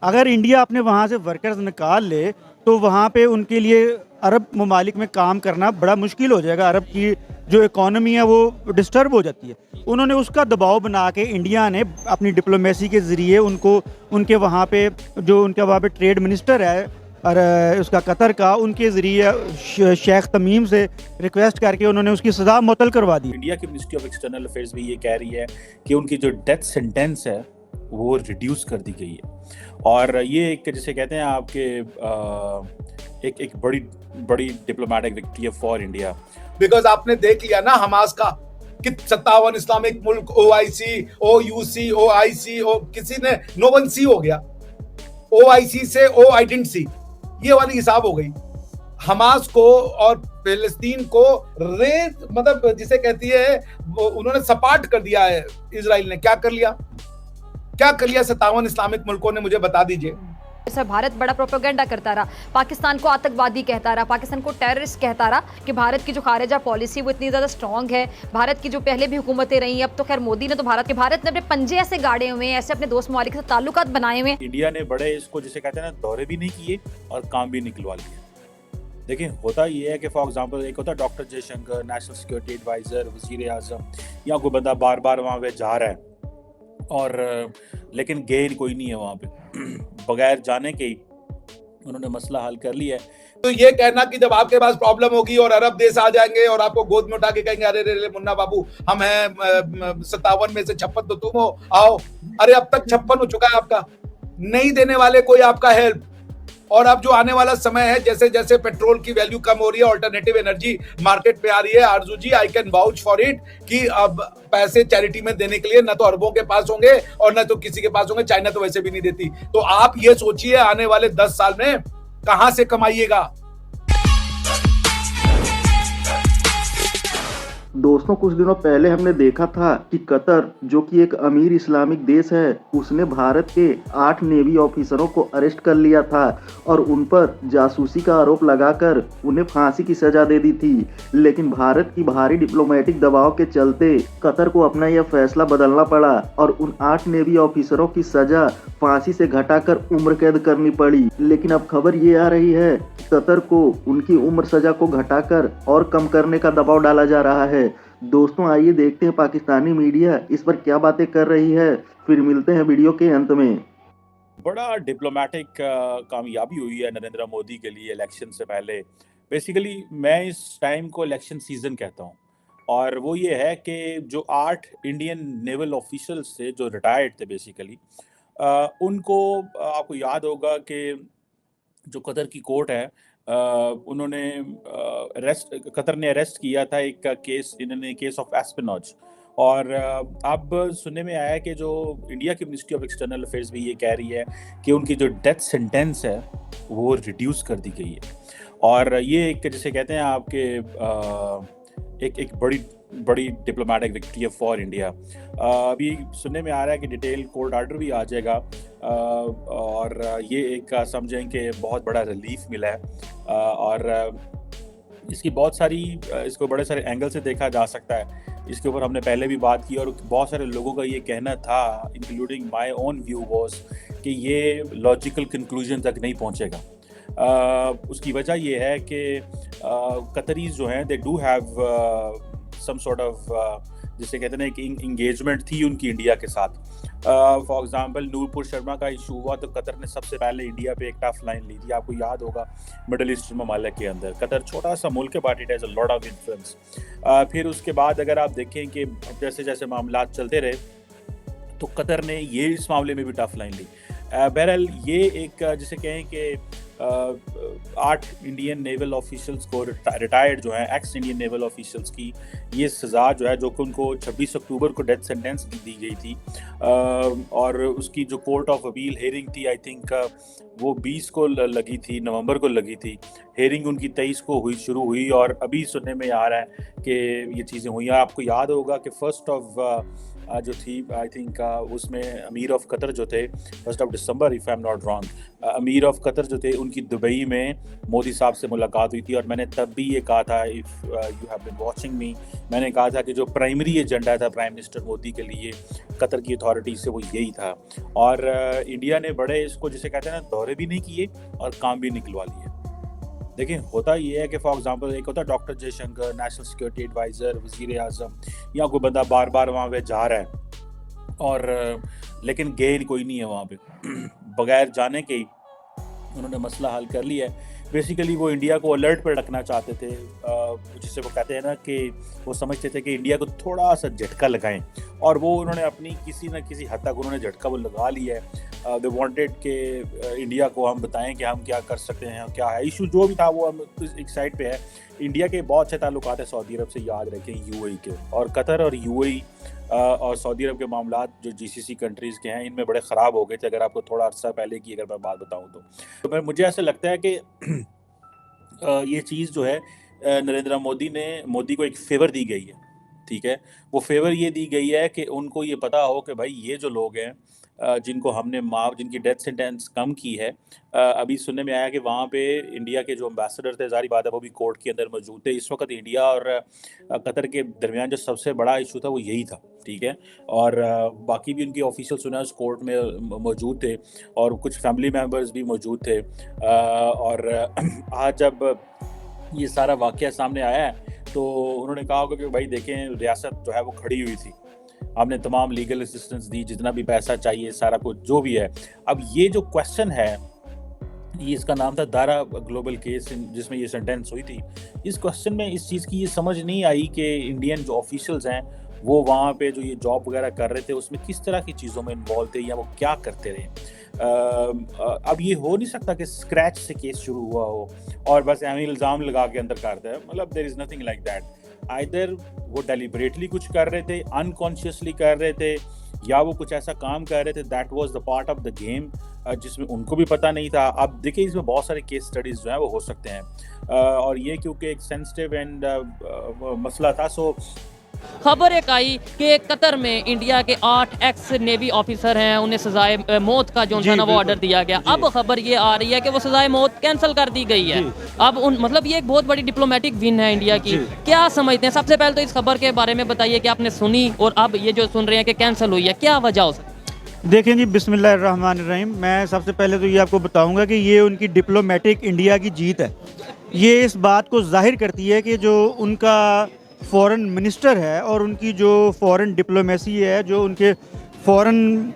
अगर इंडिया अपने वहाँ से वर्कर्स निकाल ले तो वहाँ पे उनके लिए अरब ममालिक में काम करना बड़ा मुश्किल हो जाएगा। अरब की जो इकोनॉमी है वो डिस्टर्ब हो जाती है। उन्होंने उसका दबाव बना के इंडिया ने अपनी डिप्लोमेसी के ज़रिए उनको उनके वहाँ पे जो उनके वहाँ पे ट्रेड मिनिस्टर है और उसका कतर का उनके ज़रिए शेख तमीम से रिक्वेस्ट करके उन्होंने उसकी सज़ा मुअत्तल करवा दी। इंडिया की मिनिस्ट्री ऑफ एक्सटर्नल अफेयर्स भी ये कह रही है कि उनकी जो डेथ सेंटेंस है वो रिड्यूस कर दी गई है। और ये एक जिसे कहते हैं आपके एक बड़ी बड़ी डिप्लोमेटिक विक्ट्री है फॉर इंडिया। बिकॉज आपने देख लिया ना हमास का कि 57 इस्लामिक मुल्क OIC OUC OIC किसी ने नो वन सी हो गया, OIC से I didn't see, ये वाली हिसाब हो गई। हमास को और फिलिस्तीन को रेत मतलब जिसे कहती है उन्होंने सपाट कर दिया है। इजराइल ने क्या कर लिया, क्या कर लिया 57 इस्लामिक मुल्कों ने, मुझे बता दीजिए। सर भारत बड़ा प्रोपेगेंडा करता रहा, पाकिस्तान को आतंकवादी कहता रहा, पाकिस्तान को टेररिस्ट कहता रहा कि भारत की जो खारिजा पॉलिसी वो इतनी ज़्यादा स्ट्रांग है। भारत की जो पहले भी हुकूमतें रही, अब तो खैर मोदी ने तो भारत ने अपने पंजे ऐसे गाड़े हुए हैं, ऐसे अपने दोस्त ममालिक के साथ ताल्लुकात बनाए हुए हैं। इंडिया ने बड़े इसको जिसे कहते हैं ना दौरे भी नहीं किए और काम भी निकलवा लिए। देखिए होता ये है कि फॉर एग्जांपल एक होता है doctor Jaishankar, national security adviser, वज़ीर आज़म, या कोई बंदा बार बार वहाँ पे जा रहा है और लेकिन गेन कोई नहीं है वहाँ पे बगैर जाने के ही उन्होंने मसला हल कर लिया है। तो ये कहना कि जब आपके पास प्रॉब्लम होगी और अरब देश आ जाएंगे और आपको गोद में उठा के कहेंगे अरे रे मुन्ना बाबू हम हैं 57 में से 56 तो तुम हो, आओ। अरे अब तक 56 हो चुका है आपका, नहीं देने वाले कोई आपका हेल्प। और अब जो आने वाला समय है, जैसे जैसे पेट्रोल की वैल्यू कम हो रही है, ऑल्टरनेटिव एनर्जी मार्केट पे आ रही है, Arzoo ji I can vouch for it कि अब पैसे चैरिटी में देने के लिए ना तो अरबों के पास होंगे और ना तो किसी के पास होंगे। चाइना तो वैसे भी नहीं देती। तो आप ये सोचिए आने वाले 10 साल में कहां से कमाइएगा। दोस्तों कुछ दिनों पहले हमने देखा था कि कतर जो कि एक अमीर इस्लामिक देश है, उसने भारत के 8 नेवी ऑफिसरों को अरेस्ट कर लिया था और उन पर जासूसी का आरोप लगाकर उन्हें फांसी की सजा दे दी थी। लेकिन भारत की भारी डिप्लोमेटिक दबाव के चलते कतर को अपना यह फैसला बदलना पड़ा और उन 8 नेवी ऑफिसरों की सजा फांसी से घटाकर उम्र कैद करनी पड़ी। लेकिन अब खबर ये आ रही है कि कतर को उनकी उम्र सजा को घटाकर और कम करने का दबाव डाला जा रहा है। दोस्तों आइए देखते हैं पाकिस्तानी मीडिया इस पर क्या बातें कर रही है, फिर मिलते हैं वीडियो के अंत में। बड़ा डिप्लोमेटिक कामयाबी हुई है नरेंद्र मोदी के लिए इलेक्शन से पहले। बेसिकली मैं इस टाइम को इलेक्शन सीजन कहता हूँ और वो ये है कि जो 8 इंडियन नेवल ऑफिशियल्स थे जो रिटायर्ड थे बेसिकली, उनको आपको याद होगा कि जो कतर की कोर्ट है उन्होंने कतर ने अरेस्ट किया था एक केस, इन्होंने केस ऑफ एस्पिनॉज। और अब सुनने में आया है कि जो इंडिया की मिनिस्ट्री ऑफ एक्सटर्नल अफेयर्स भी ये कह रही है कि उनकी जो डेथ सेंटेंस है वो रिड्यूस कर दी गई है। और ये एक जिसे कहते हैं आपके एक बड़ी बड़ी डिप्लोमेटिक विक्ट्री है फॉर इंडिया। अभी सुनने में आ रहा है कि डिटेल कोर्ट ऑर्डर भी आ जाएगा और ये एक समझें कि बहुत बड़ा रिलीफ मिला है। और इसकी बहुत सारी इसको बड़े सारे एंगल से देखा जा सकता है। इसके ऊपर हमने पहले भी बात की और बहुत सारे लोगों का ये कहना था, including my own view was, कि ये लॉजिकल कंक्लूजन तक नहीं पहुंचेगा। उसकी वजह ये है कि कतरीज जो हैं they do have some sort of जिसे कहते हैं कि इंगेजमेंट थी उनकी इंडिया के साथ। फॉर एग्जांपल नूरपुर शर्मा का इशू हुआ तो कतर ने सबसे पहले इंडिया पे एक टफ लाइन ली थी, आपको याद होगा। मिडल ईस्टर्न ममालिक के अंदर कतर छोटा सा मुल्क है but it has a lot of influence. फिर उसके बाद अगर आप देखें कि जैसे जैसे मामला चलते रहे तो कतर ने ये इस मामले में भी टफ लाइन ली। बहरहाल ये एक जिसे कहें कि 8 इंडियन नेवल ऑफिशियल्स को रिटायर्ड जो हैं एक्स इंडियन नेवल ऑफिशियल्स की ये सज़ा जो है जो कि उनको 26 अक्टूबर को डेथ सेंटेंस दी गई थी और उसकी जो कोर्ट ऑफ अपील हेयरिंग थी आई थिंक वो 20 को लगी थी, नवंबर को लगी थी। हेयरिंग उनकी 23 को शुरू हुई और अभी सुनने में आ रहा है कि ये चीज़ें हुई हैं। आपको याद होगा कि 1 जो थी आई थिंक उसमें अमीर ऑफ कतर जो थे 1 दिसंबर if I am not wrong, amir of Qatar जो थे उनकी दुबई में मोदी साहब से मुलाकात हुई थी। और मैंने तब भी ये कहा था, if you have been watching me, मैंने कहा था कि जो प्राइमरी एजेंडा था प्राइम मिनिस्टर मोदी के लिए कतर की अथॉरिटी से वो यही था। और इंडिया ने बड़े इसको जिसे कहते हैं ना दौरे भी नहीं किए और काम भी निकलवा लिए। देखिए होता ये है कि फॉर एग्जांपल एक होता है doctor Jaishankar, national security adviser, वज़ीर आज़म, या कोई बंदा बार बार वहाँ पे जा रहा है और लेकिन गए कोई नहीं है वहाँ पे बगैर जाने के ही उन्होंने मसला हल कर लिया है। बेसिकली वो इंडिया को अलर्ट पर रखना चाहते थे, जिसे वो कहते हैं ना कि वो समझते थे कि इंडिया को थोड़ा सा झटका लगाएं, और वो उन्होंने अपनी किसी न किसी हद तक उन्होंने झटका वो लगा लिया है। दे वांटेड कि इंडिया को हम बताएं कि हम क्या कर सकते हैं, क्या है इशू जो भी था वो हम एक साइड पे है। इंडिया के बहुत अच्छे ताल्लुकात है सऊदी अरब से, याद रखें यूएई के, और कतर और यूएई और सऊदी अरब के मामलात जो जीसीसी कंट्रीज़ के हैं इनमें बड़े ख़राब हो गए थे, अगर आपको थोड़ा अर्सा पहले की अगर मैं बात बताऊं तो मुझे ऐसा लगता है कि ये चीज़ जो है नरेंद्र मोदी को एक फेवर दी गई है, ठीक है। वो फेवर ये दी गई है कि उनको ये पता हो कि भाई ये जो लोग हैं जिनको हमने जिनकी डेथ सेंटेंस कम की है, अभी सुनने में आया कि वहाँ पे इंडिया के जो एम्बेसडर थे, ज़ाहिर बात है वो भी कोर्ट के अंदर मौजूद थे। इस वक्त इंडिया और कतर के दरमियान जो सबसे बड़ा इशू था वो यही था, ठीक है। और बाकी भी उनके ऑफिशियल सुना उस कोर्ट में मौजूद थे और कुछ फैमिली मेम्बर्स भी मौजूद थे। और आज जब ये सारा वाक़या सामने आया है तो उन्होंने कहा होगा कि भाई देखें रियासत जो है वो खड़ी हुई थी, हमने तमाम लीगल असिस्टेंस दी, जितना भी पैसा चाहिए सारा कुछ जो भी है। अब ये जो क्वेश्चन है, ये इसका नाम था दारा ग्लोबल केस जिसमें ये सेंटेंस हुई थी। इस क्वेश्चन में इस चीज़ की ये समझ नहीं आई कि इंडियन जो ऑफिशियल्स हैं वो वहाँ पे जो ये जॉब वगैरह कर रहे थे उसमें किस तरह की चीज़ों में इन्वॉल्व थे या वो क्या करते रहे। अब ये हो नहीं सकता कि स्क्रैच से केस शुरू हुआ हो और बस एम इल्ज़ाम लगा के अंदर करते हैं, मतलब there is nothing like that. Either वो डेलिबरेटली कुछ कर रहे थे, अनकॉन्शियसली कर रहे थे, या वो कुछ ऐसा काम कर रहे थे that was the part of the game जिसमें उनको भी पता नहीं था। अब देखिए इसमें बहुत सारे केस स्टडीज़ जो हैं वो हो सकते हैं और ये क्योंकि एक सेंसिटिव एंड मसला था। सो खबर एक आई कि कतर में इंडिया के 8 एक्स नेवी ऑफिसर हैं, उन्हें सजाए मौत का जो था वो ऑर्डर दिया गया। अब खबर ये आ रही है कि वो सजाए मौत कैंसिल कर दी गई है। अब मतलब ये एक बहुत बड़ी डिप्लोमेटिक विन है इंडिया की। क्या समझते हैं? सबसे पहले तो इस खबर के बारे में बताइए कि आपने सुनी और अब ये जो सुन रहे हैं कि कैंसिल हुई है, क्या वजह हो सकती? देखें जी, बिस्मिल्लाहिर्रहमानिर्रहीम, मैं सबसे पहले तो ये आपको बताऊंगा कि ये उनकी डिप्लोमेटिक इंडिया की जीत है। ये इस बात को जाहिर करती है कि जो उनका फॉरेन मिनिस्टर है और उनकी जो फॉरेन डिप्लोमेसी है, जो उनके फॉरेन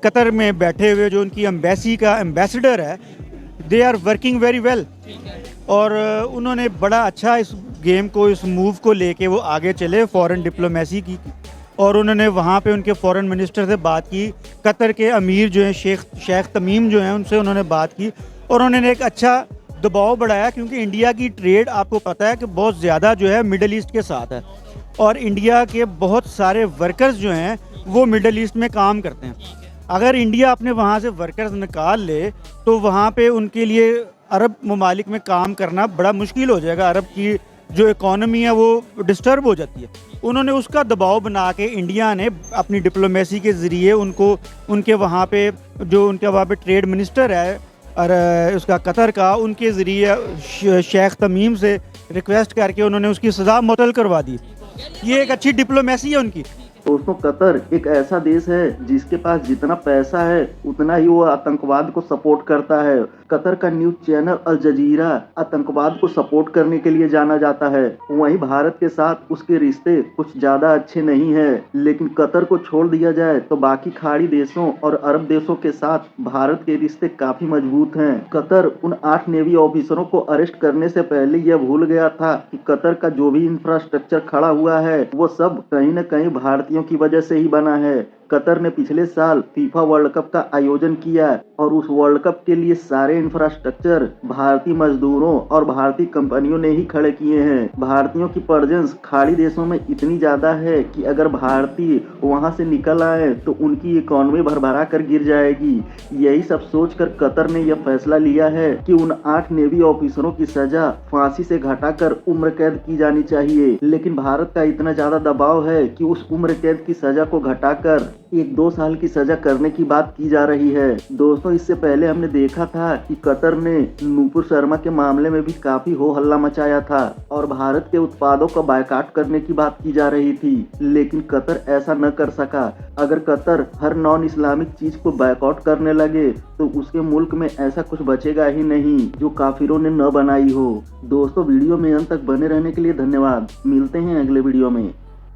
कतर में बैठे हुए जो उनकी एम्बेसी का एम्बेसडर है, they are working very well. और उन्होंने बड़ा अच्छा इस गेम को, इस मूव को लेके वो आगे चले फॉरेन डिप्लोमेसी की, और उन्होंने वहाँ पे उनके फॉरेन मिनिस्टर से बात की। कतर के अमीर जो हैं शेख तमीम जो हैं उनसे उन्होंने बात की और उन्होंने एक अच्छा दबाव बढ़ाया, क्योंकि इंडिया की ट्रेड आपको पता है कि बहुत ज़्यादा जो है मिडल ईस्ट के साथ है और इंडिया के बहुत सारे वर्कर्स जो हैं वो मिडल ईस्ट में काम करते हैं। अगर इंडिया अपने वहाँ से वर्कर्स निकाल ले तो वहाँ पे उनके लिए अरब ममालिक में काम करना बड़ा मुश्किल हो जाएगा। अरब की जो इकॉनमी है वो डिस्टर्ब हो जाती है। उन्होंने उसका दबाव बना के इंडिया ने अपनी डिप्लोमेसी के ज़रिए उनको उनके वहाँ पे जो उनके वहाँ पे ट्रेड मिनिस्टर है और उसका कतर का, उनके ज़रिए शेख तमीम से रिक्वेस्ट करके उन्होंने उसकी सज़ा मुअत्तल करवा दी। ये एक अच्छी डिप्लोमेसी है उनकी। दोस्तों, कतर एक ऐसा देश है जिसके पास जितना पैसा है उतना ही वो आतंकवाद को सपोर्ट करता है। कतर का न्यूज चैनल अल जजीरा आतंकवाद को सपोर्ट करने के लिए जाना जाता है। वहीं भारत के साथ उसके रिश्ते कुछ ज्यादा अच्छे नहीं है, लेकिन कतर को छोड़ दिया जाए तो बाकी खाड़ी देशों और अरब देशों के साथ भारत के रिश्ते काफी मजबूत हैं। कतर उन 8 नेवी ऑफिसरों को अरेस्ट करने से पहले यह भूल गया था कि कतर का जो भी इंफ्रास्ट्रक्चर खड़ा हुआ है वो सब कहीं न कहीं भारतीयों की वजह से ही बना है। कतर ने पिछले साल फीफा वर्ल्ड कप का आयोजन किया और उस वर्ल्ड कप के लिए सारे इंफ्रास्ट्रक्चर भारतीय मजदूरों और भारतीय कंपनियों ने ही खड़े किए हैं। भारतीयों की प्रेजेंस खाड़ी देशों में इतनी ज्यादा है कि अगर भारतीय वहां से निकल आए तो उनकी इकोनॉमी भरभरा कर गिर जाएगी। यही सब सोचकर कतर ने यह फैसला लिया है कि उन 8 नेवी ऑफिसरों की सजा फांसी से घटाकर उम्र कैद की जानी चाहिए। लेकिन भारत का इतना ज्यादा दबाव है कि उस उम्र कैद की सजा को घटाकर 1-2 साल की सजा करने की बात की जा रही है। दोस्तों, इससे पहले हमने देखा था कि कतर ने नूपुर शर्मा के मामले में भी काफी हो हल्ला मचाया था और भारत के उत्पादों का बायकॉट करने की बात की जा रही थी, लेकिन कतर ऐसा न कर सका। अगर कतर हर नॉन इस्लामिक चीज को बायकॉट करने लगे तो उसके मुल्क में ऐसा कुछ बचेगा ही नहीं जो काफिरों ने न बनाई हो। दोस्तों, वीडियो में अंत तक बने रहने के लिए धन्यवाद। मिलते हैं अगले वीडियो में।